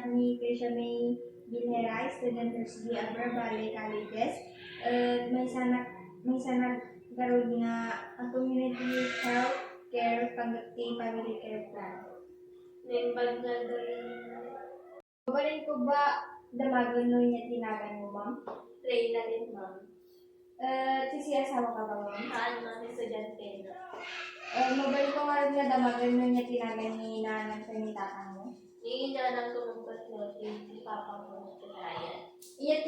kami siya may binera, student nurse di Valley Colleges. May sana karon nga ang community health care pagti family care plan. Then bag na doon. Babalin ko ba damagon no niya tinagan mo, ma'am? Tray na din, ma'am. Asawa ka ba, ma'am? Ma'am, estudyante na. Mabalik ko nga rin nga damagan no niya tinagan ni nanang sa ni tatang mo. Hindi na lang tumungkot mo, si Papa mo, kaya. Iya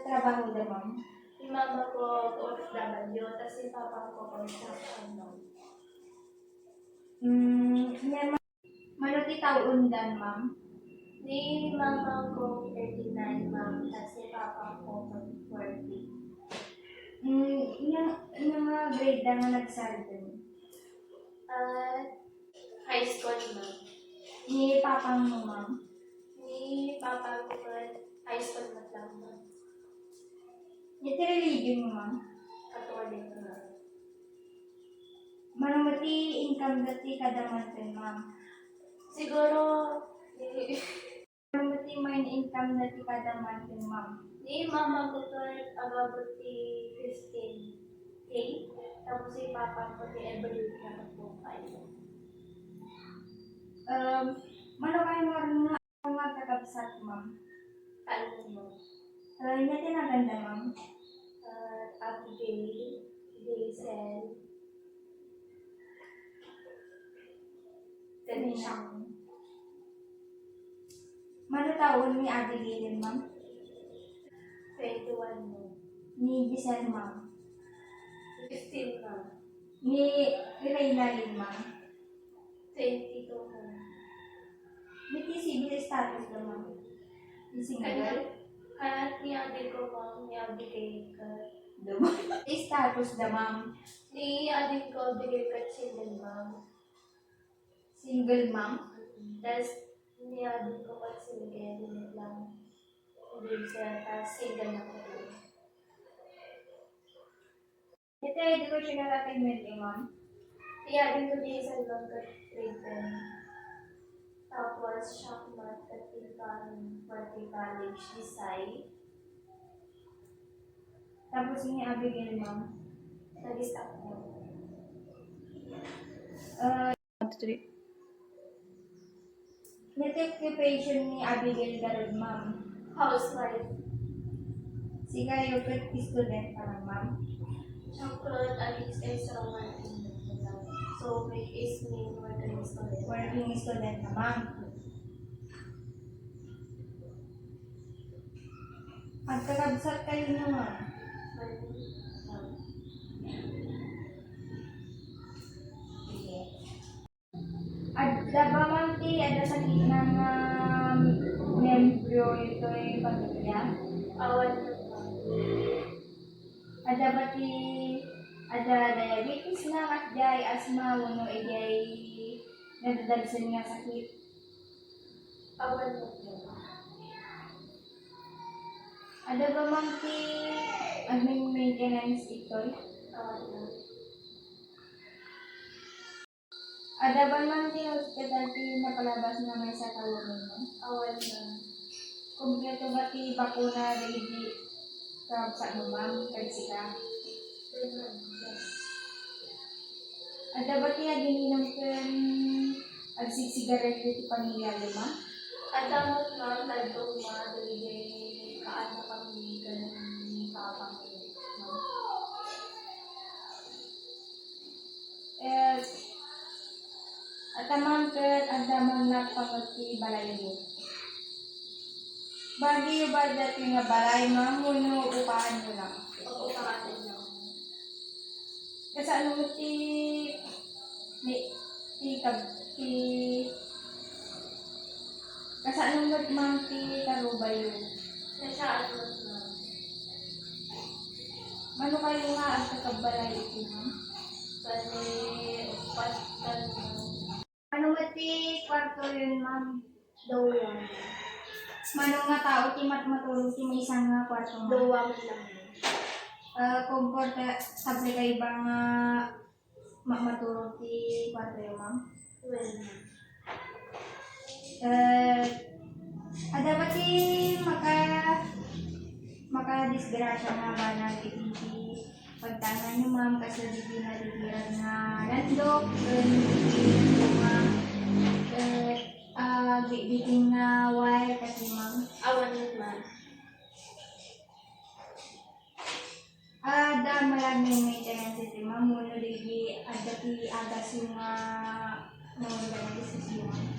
trabaho da, ma'am. Si Mama ko, OFW, tapos si Papa ko, construction, ma'am. Manuti taon dan, ma'am. Ni Mama ko, 39, ma'am, tapos si Papa ko, 40. Yung mga grade na nga nagsali din. High school, ma'am. Ni papang mo, ma'am. Ni Papa ko, high school na lang, ma'am. Ito religion mo, ma'am. Catholic, ma'am. Manumati income dati kada month, ma'am. Siguro, Manumati main income dati kada month, ma'am. ni Mama ko, ababot si 15K. Tapos si Papa ko, si every week na po kayo. Mano kayo mga kakabsat, ma'am? Ano mo? Niya tinaganda, ma'am. Abigail, Jason, Tenisha. Mano taon ni Abigail, ma'am? 21 mo. Ni Giselle, ma'am. 15 mo. Ni Reyna Lynn, ma'am. 22 mo. May civil status na, ma'am. Ni single. Kaya ni Ate ko, ma'am, ni Abigail ka. Status na, ma'am. Ni Ate ko, Abigail ka single, ma'am. Single, ma'am. Tapos, ni Ate ko ka single lang. Hindi siya, tapos single na ko. Ito, di ko siya natatimid, ma'am. Si Ate ko di sa lang ka grade 10. Tapos, Shakmat at Ilkan, Marty College, Desai. Tapos ni Abigail, ma'am. Nag-stop mo. Ito occupation ni Abigail Garod, ma'am. Housewife. Sige, yung student pa lang, ma'am. Chocolate, Alex, extra working. So, make is me working student. Working student na, ma'am. Pagkakabsat kayo na, ma'am. Sige. Ada ba, ma'am, ada sakit ng membro ito yung pamilya? Awan Ada ba ada diabetes na at jay asma wano ijay nadadagsan nga sakit? Awan mo. Ada ba, ma'am, admin maintenance ito? Awan mo. Ada ba, ma'am, hospital napalabas na may sa kalunin mo? Awan mo. Kompleto ba bakuna ready sa mo, ma'am? Kagsika? Ada ba gininom kang agsigsigaret iti pamilya lima? At ang mga nagtong mga daligay kaano kami ni Papa ko. At amang kat adamang napangati balay mo. Bagi yung ba dati nga balay, ma'am, muno upahan mo lang. Pag-upakan lang. Kasi ano mo kasi ano mo ma'am karubay yun. Nasaan mo na? Mano kayo nga ang kakabalay ito, ma'am? Bali, upat ka lang. Ano mo kwarto yun, ma'am? Dawang. Manong nga tao matulog may isang nga kwarto, ma'am? Dawang lang. Comfort sabi kayo bang matulog kwarto yun, ma'am? Well, Ada pati maka disgrasya nga ba na hindi pagtangan nyo ma'am kasi hindi naliliran na landok, biting na wire kasi ma'am. Awan naman. Ada malaming maintenance ito ma'am, muna ligi ada ti agas yung mga yung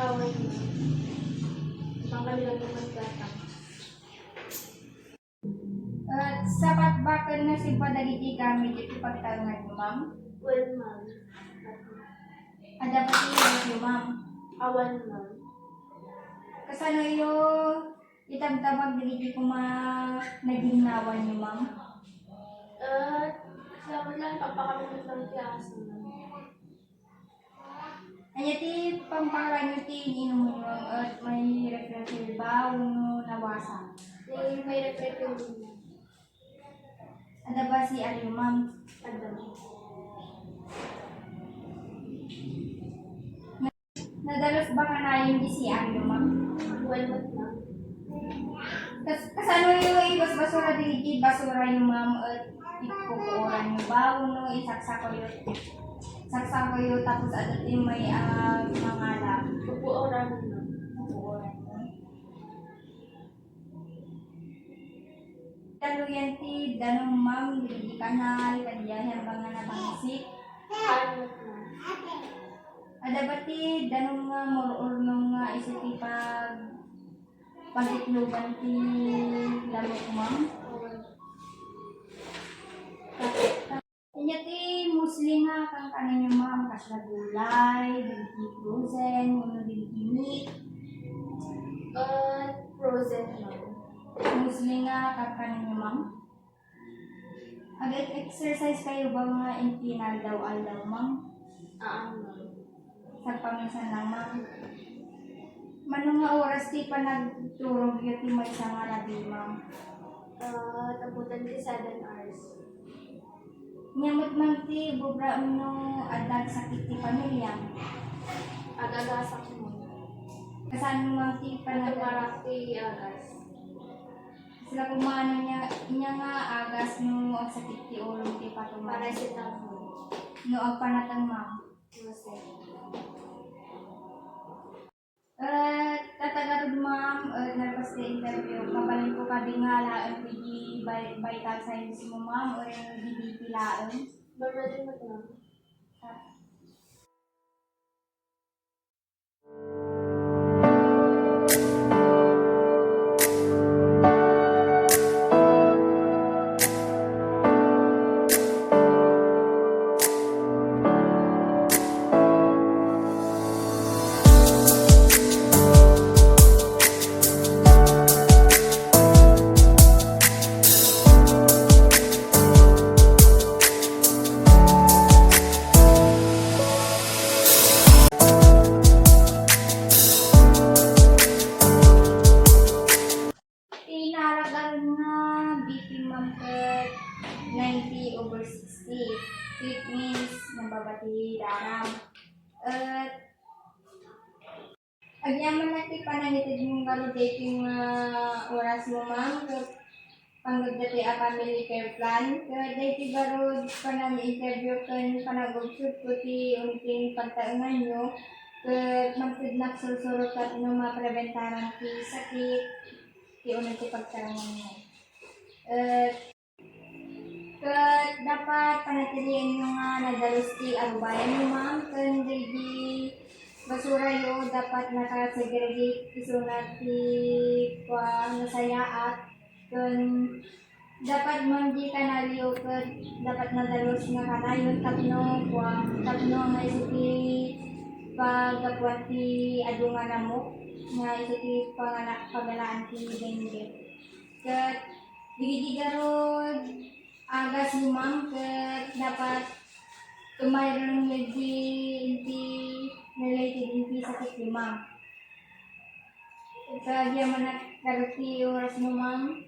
Awan naman. Pangkalilang naman gata. sapat bakal na si padagiti kami dito pagtangan nyo ma'am. Well, ma'am. Ada pati yung ma'am. Awan naman. Kasano yung itamtamag dili ko naginawan niyo ma'am? Salamat lang pagpakamit ng klase naman. Anya ti pamparan niyo ti inom niyo at may refrigerator ba uno nawasa? May refreshment din. Ada ba si Ariyo ma'am? Adam. Nadalos ba ka na yung si Ariyo ma'am? Well, what na? Kasano yung ibas basura dili basura yung ma'am at ipupuoran niyo ba uno isaksak ko yun tapos adat yung may mga lab. Pupuoran na. Ipupuoran niyo. Daluyan ti danong ma'am dili kanal kadiyan hambang nga nabangisik. Ano na? Ada bati danong nga morornong nga isiti pagitlugan ti lamok ma'am. Inya ti musli nga kang kanan yung ma'am kasla gulay, dili frozen, uno dili meat. Frozen lang. Musli nga kang kanan yung ma'am. Exercise kayo ba nga intinal daw alaw ma'am? Ano? Sa paminsan lang ma'am. Manong nga oras ti pa nagturog yung ti may isang arabi ma'am. Taputan ti 7 hours. Nyamot man ti bubra uno adag sakit ti pamilya. Agagasak mo. Kasano man ti Panagarak ti agas. sila kumano niya nga agas no ang sakit ti ulo ti patuman. Paracetamol. No ang panatang ma'am. Kasi. Tatagarod ma'am, nalpas ti interview. Kabalin ko kadingala ang pigi vital signs mo ma'am o yung didipilaan. Babalik mo na. Tinaragan nga BP ma'am ket 90/60. It means nababati daram. Agyaman na ti panangitid mong dating oras mo ma'am ket panggagdati a family care plan. Ket dati garod panang interview ken panagubsud ko ti unting pagtaengan nyo. Ket magtidnak sursurot kat no mapreventaran ti sakit ti unang ti pagtaengan nyo. Ket dapat panatilian nyo nga nadalos ti arubayan nyo ma'am ken di basura yo dapat naka-segregate isunat ti nasayaat ken dapat man di kanalyo ket dapat nadalos nga kanayon tapno nga isuti pagkapuan ti adu nga namok nga isuti pagalaan ti dengue ket digidigarod agas ni ma'am ket dapat tumayron medji inti related inti sakit ni ma'am. Kaya man nagkaroon ti oras mo ma'am